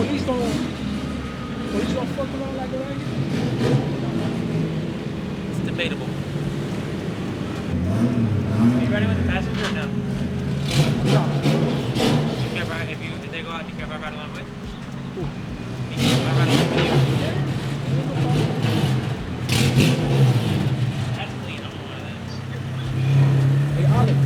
Police don't fuck around like a ragged? It's debatable. Are you ready with the passenger or no? No. If they go out, you can't ride along with? Who? You can't ride along with you? That's clean on one of those. Hey, Olive.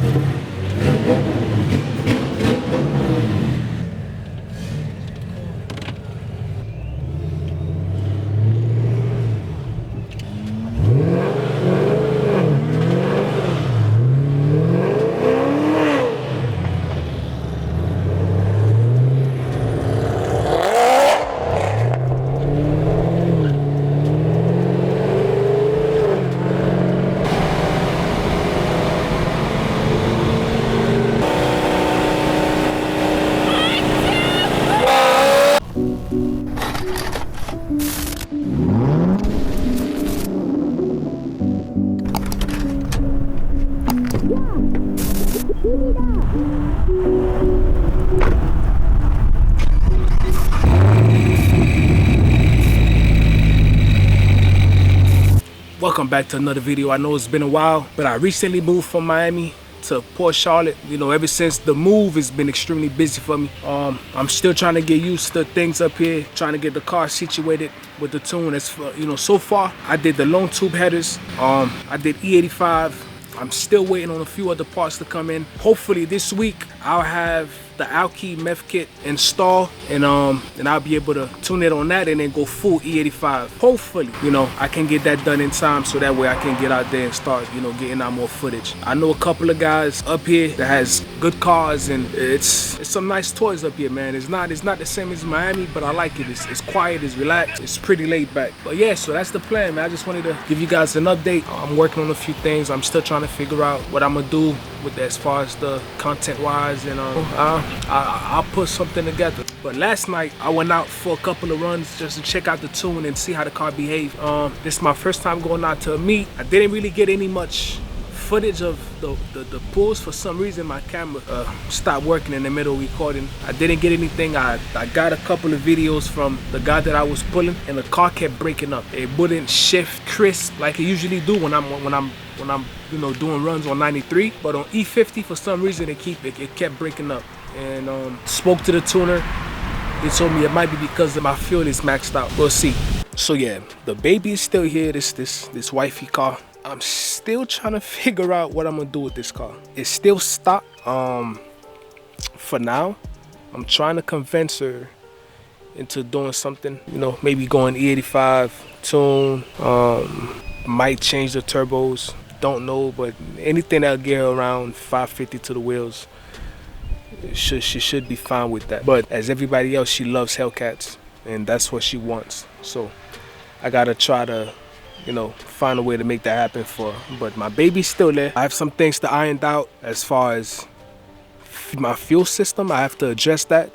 Welcome back to another video. I know it's been a while, but I recently moved from Miami to Port Charlotte. You know, ever since the move, it's been extremely busy for me. I'm still trying to get used to things up here, trying to get the car situated with the tune. As you know, so far I did the long tube headers, I did E85. I'm still waiting on a few other parts to come in. Hopefully this week I'll have the Alki Meth kit installed, and I'll be able to tune it on that and then go full E85. Hopefully, you know, I can get that done in time so that way I can get out there and start, you know, getting out more footage. I know a couple of guys up here that has good cars, and it's some nice toys up here, man. It's not the same as Miami, but I like it. It's quiet, it's relaxed, it's pretty laid back. But yeah, so that's the plan, man. I just wanted to give you guys an update. I'm working on a few things. I'm still trying to figure out what I'm gonna do with as far as the content wise, and I'll put something together. But last night I went out for a couple of runs just to check out the tune and see how the car behaved. This is my first time going out to a meet. I didn't really get any much footage of the pulls. For some reason my camera stopped working in the middle of recording. I didn't get anything. I got a couple of videos from the guy that I was pulling, and the car kept breaking up. It wouldn't shift crisp like it usually do when I'm you know, doing runs on 93, but on E50 for some reason it kept breaking up. And spoke to the tuner. He told me it might be because my fuel is maxed out. We'll see. So yeah, the baby is still here. This wifey car. I'm still trying to figure out what I'm gonna do with this car. It's still stock. For now, I'm trying to convince her into doing something. You know, maybe going E85 tune. Might change the turbos. Don't know, but anything that'll get her around 550 to the wheels, she should be fine with that. But as everybody else, she loves Hellcats, and that's what she wants. So I gotta try to, you know, find a way to make that happen for her. But my baby's still there. I have some things to iron out as far as my fuel system. I have to address that,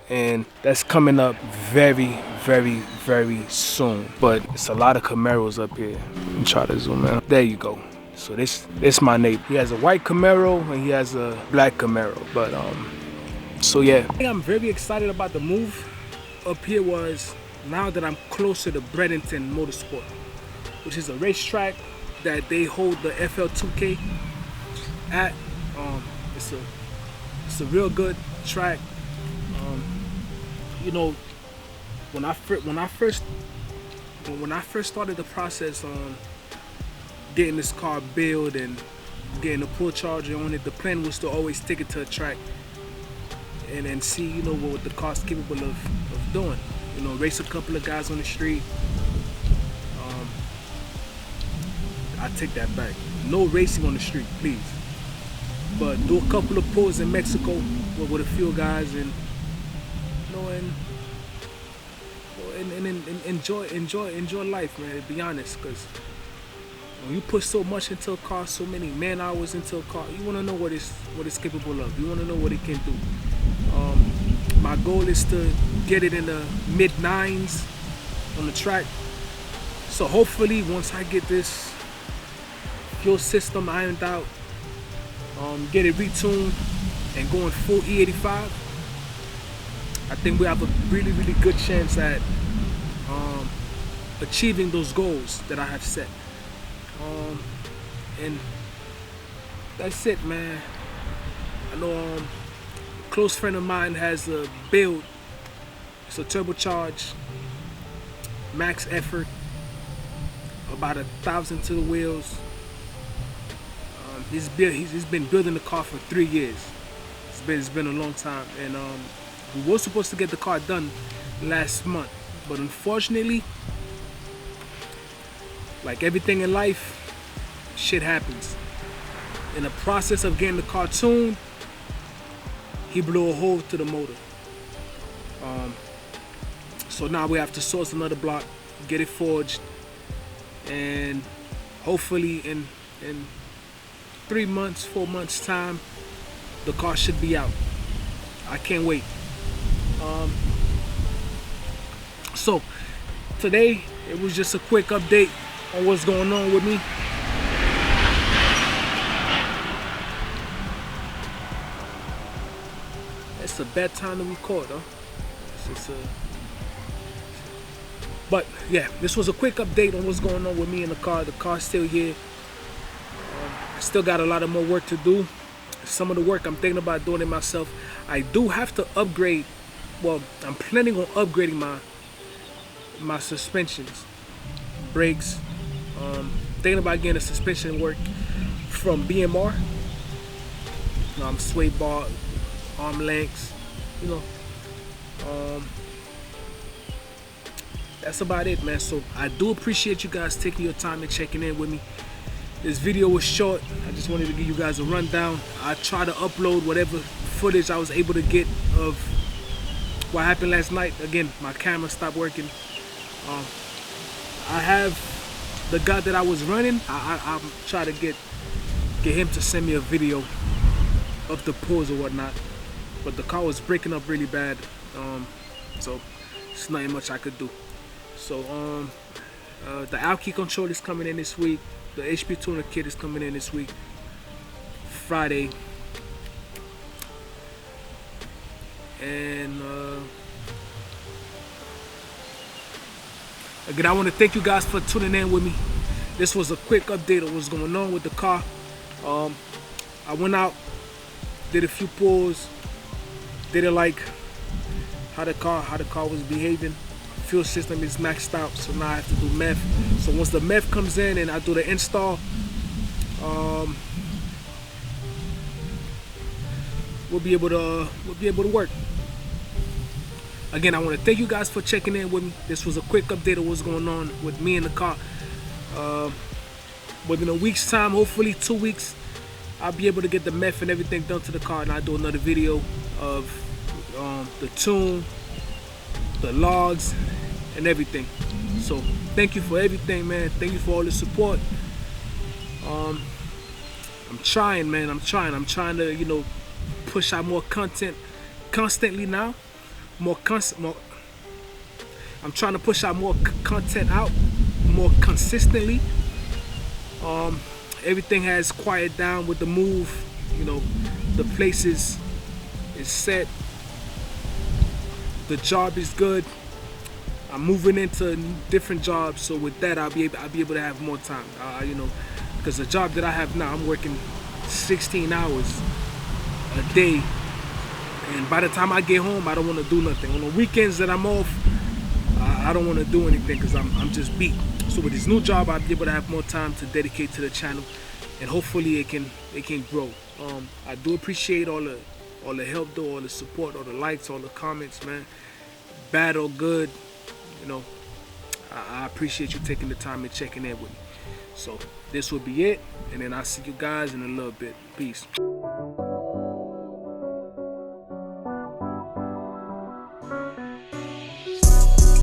and that's coming up very, very, very soon. But it's a lot of Camaros up here. Let me try to zoom in. There you go. So this my neighbor. He has a white Camaro and he has a black Camaro. But so yeah, I'm very excited about the move up here. Was now that I'm closer to Bradenton Motorsport, which is a racetrack that they hold the FL2K at. It's a real good track. You know, when I first started the process on getting this car built and getting a Procharger on it, the plan was to always take it to a track and see, you know, what the car's capable of doing. You know, race a couple of guys on the street. I take that back. No racing on the street, please. But do a couple of pulls in Mexico with a few guys, and you know, and enjoy life, man. To be honest, because when you put so much into a car, so many man hours into a car, you want to know what it's capable of. You want to know what it can do. My goal is to get it in the mid-9s on the track. So hopefully, once I get this fuel system ironed out, get it retuned and going full E85, I think we have a really good chance at achieving those goals that I have set. And that's it, man. I know a close friend of mine has a build. It's a turbocharged, max effort, about 1,000 to the wheels. He's been building the car for 3 years. It's been a long time, and we were supposed to get the car done last month, but unfortunately, like everything in life, shit happens. In the process of getting the car tuned, he blew a hole to the motor. So now we have to source another block, get it forged, and hopefully in 3 months, 4 months time, the car should be out. I can't wait. So today it was just a quick update on what's going on with me. It's a bad time to record, huh? But yeah, this was a quick update on what's going on with me in the car. The car's still here. I still got a lot of more work to do. Some of the work I'm thinking about doing it myself. I do have to upgrade. Well, I'm planning on upgrading my suspensions, brakes. Thinking about getting a suspension work from BMR. Sway bar, arm lengths, you know. That's about it, man. So I do appreciate you guys taking your time and checking in with me. This video was short. I just wanted to give you guys a rundown. I try to upload whatever footage I was able to get of what happened last night. Again, my camera stopped working. I have the guy that I was running. I'm trying to get him to send me a video of the pulls or whatnot. But the car was breaking up really bad. So there's nothing much I could do. So the Alki control is coming in this week. The HP tuner kit is coming in this week, Friday. And again, I want to thank you guys for tuning in with me. This was a quick update of what's going on with the car. I went out, did a few pulls, didn't like how the car was behaving. Fuel system is maxed out, so now I have to do meth. So once the meth comes in and I do the install, we'll be able to work. Again, I want to thank you guys for checking in with me. This was a quick update of what's going on with me in the car. Within a week's time, hopefully 2 weeks, I'll be able to get the meth and everything done to the car, and I'll do another video of the tune, the logs, and everything. So thank you for everything, man. Thank you for all the support. I'm trying, man. I'm trying to, you know, push out more content constantly now. I'm trying to push out more content out more consistently. Everything has quieted down with the move. You know, the place is set. The job is good. I'm moving into different jobs, so with that I'll be able to have more time. You know, because the job that I have now, I'm working 16 hours a day, and by the time I get home, I don't want to do nothing. On the weekends that I'm off, I don't want to do anything because I'm just beat. So with this new job, I'll be able to have more time to dedicate to the channel, and hopefully it can grow. I do appreciate all the help though, all the support, all the likes, all the comments, man. Bad or good, you know, I appreciate you taking the time and checking in with me. So this will be it, and then I'll see you guys in a little bit. Peace.